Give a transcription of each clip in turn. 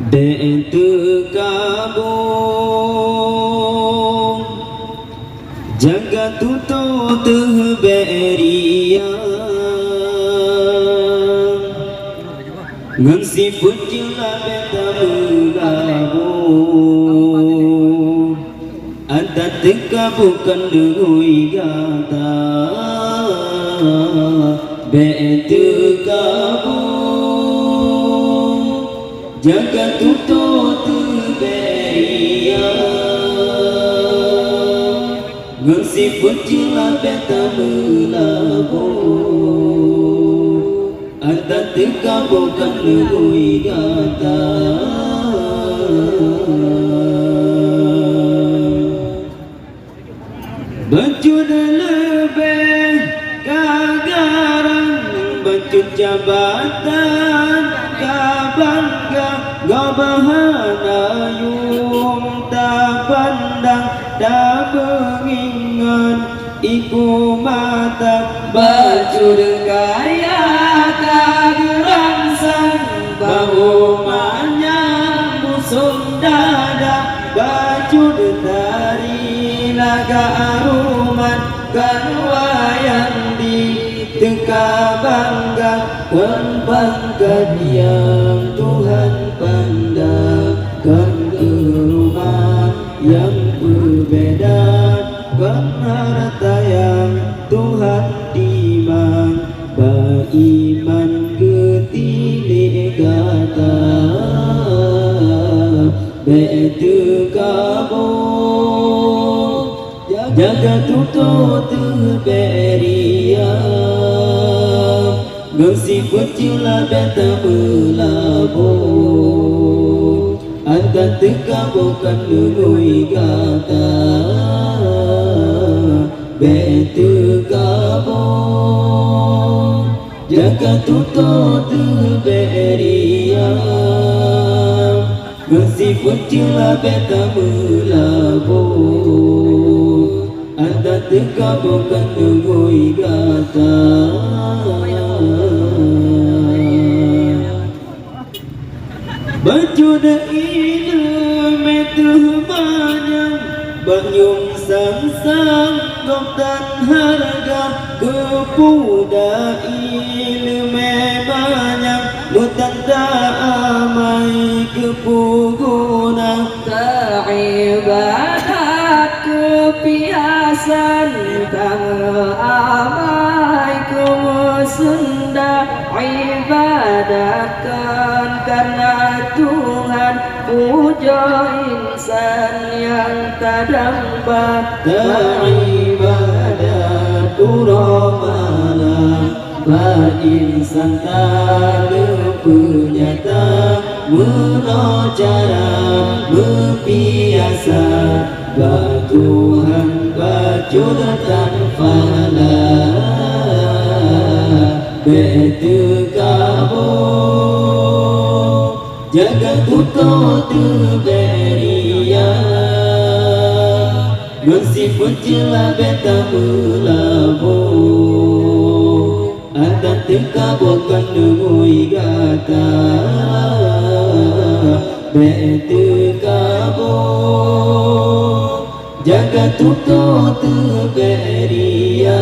Betu kabung jaga tuto terberia ngan sifut jela beta bergabung ada teka bukan dengui gata betu kabung jaga tuto terberia ngan sifut jela beta bergabung ada teka bukan dengui gata baju lebih kagaran baju jabatan kabangga gabahana yung tak pandang tak mengingat ibu mata baju kaya kagaran sang bahu manyang musuh dada baju dari laga aruman kan wayang di teka bangga kan bangga yang Tuhan pandangkan ke rumah yang berbeda kan harta yang Tuhan timang beriman ketile gata betu kabung jaga tuto terberia bersifat jela beta melabur ada teka bukan dengui gata betu kabung jaga tuto terberia bersifat jela beta melabur ada teka bukan dengui gata baju dah ilmu metu banyak banyung sang gok dan harga kepuda ilmu banyak mutanda amai kepuguna ibadat kebiasaan kang amai kemusunda ibadatkan karena Tuhan puja insan yang terdampak ibadat uramana insan tak punyata merocara membiasa Tuhan bacuratan fala betu kabung jaga tuto terberia bersifat jela beta melabur ada teka bukan dengui gata betu kabung jaga tuto terberia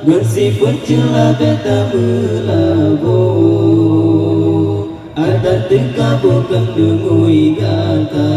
bersifat jela beta melabur ada teka bukan dengui gata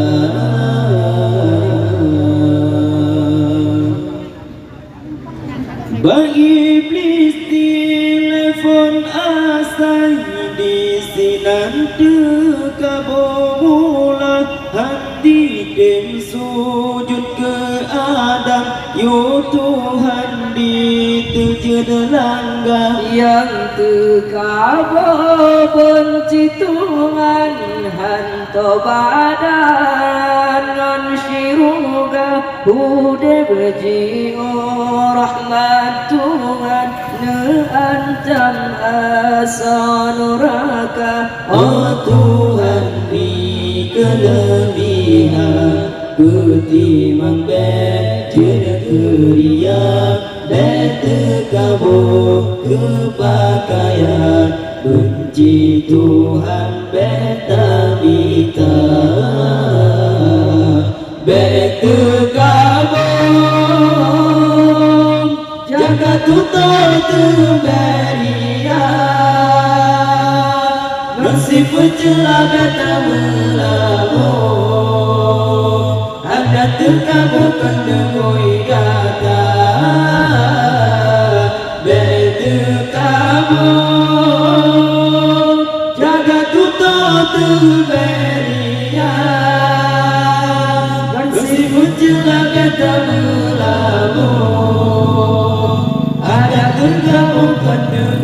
bagi iblis telepon asai di sinan teka bola hati dem sujud ke Adam yo Tuhan ditujud langgar yang tekabo benci Tuhan hanto badan ngan syuruga hude beji rahmat Tuhan neancam asa neraka oh Tuhan di kelebihan ketimbang bejer keria betekabo kepakaian benci Tuhan beta bita betu kabung jaga tutur temberia nasib pencela beta melabung ada terkabung kendengoi gata betu kabung jaga tutur temberia nasib pencela beta melabung ada terkabung kendengoi